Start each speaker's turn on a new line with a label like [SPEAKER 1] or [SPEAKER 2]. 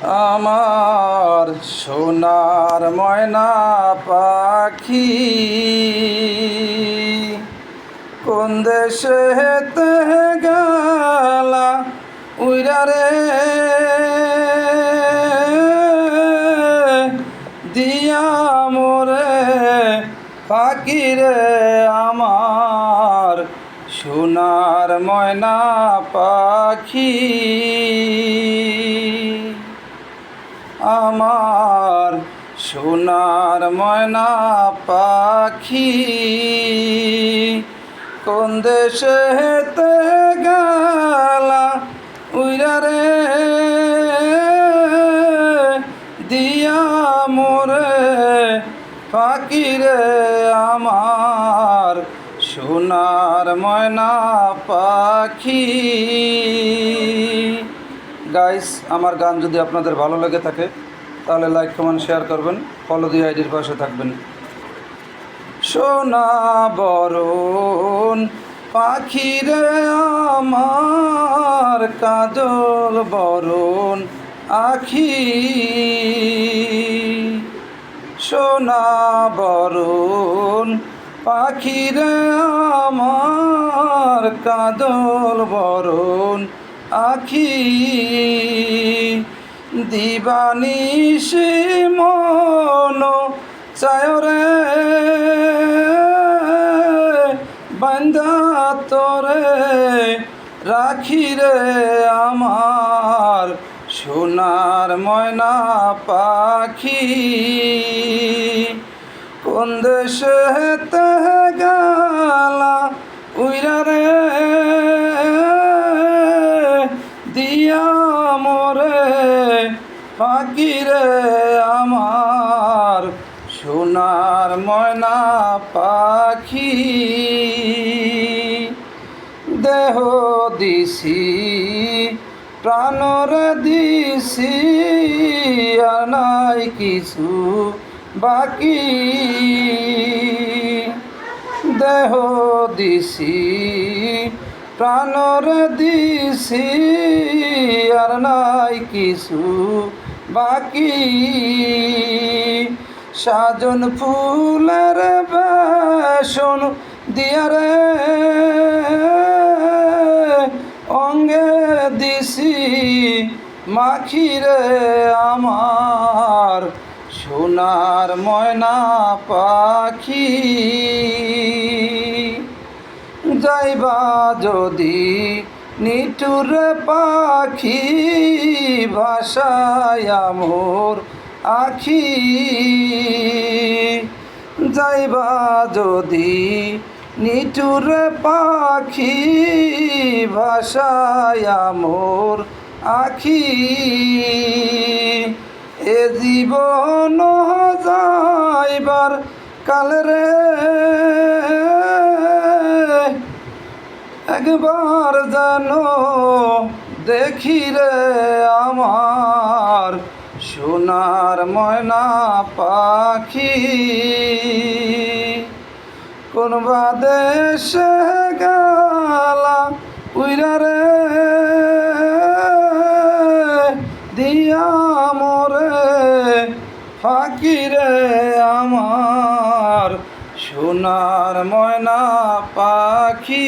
[SPEAKER 1] আমার সোনার ময়না পাখি কোন দেশেতে গেলা উইরা রে দিয়া মোরে পাখি রে আমার সোনার ময়না পাখি আমার সোনার ময়না পাখি কোন দেশেতে গেলা উইরা রে দিয়া মোরে পাখি রে আমার সোনার ময়না পাখি। গাইস, আমার গান যদি আপনাদের ভালো লেগে থাকে তাহলে লাইক কমেন্ট শেয়ার করবেন, ফলো দিয়ে আইডির পাশে থাকবেন। সোনা বরণ পাখি রে আমার কাজল বরণ আখি, সোনা বরণ পাখি রে আমার কাজল বরণ আখি, দিবানিশি মন চায় রে বান্দা তোরে রাখি রে আমার সোনার ময়না পাখি কোন দেশেতে গেলা উইরা রে দিয়া মোরে পাখি রে আমার সোনার ময়না পাখি। দেহ দিছি প্রাণরে দিছি আর নাই কিছু বাকি, দেহ দিছি প্রাণরে দিছি আর নাই কিছু বাকি, সাজন ফুলের বেসন দিয়া রে অঙ্গে দিছি মাখি রে আমার সোনার ময়না পাখি। যাইবা যদি নিটুর পাখি ভাষায় মোর আখি, যাইবা যদি নিটুর পাখি ভাষায় মোর আখি, এ জীবন যাইবার কাল রে একবার জানো দেখি রে আমার সোনার ময়না পাখি কোন দেশে গেলা উইরা রে দিয়া মোরে পাখি রে আমার সোনার ময়না পাখি।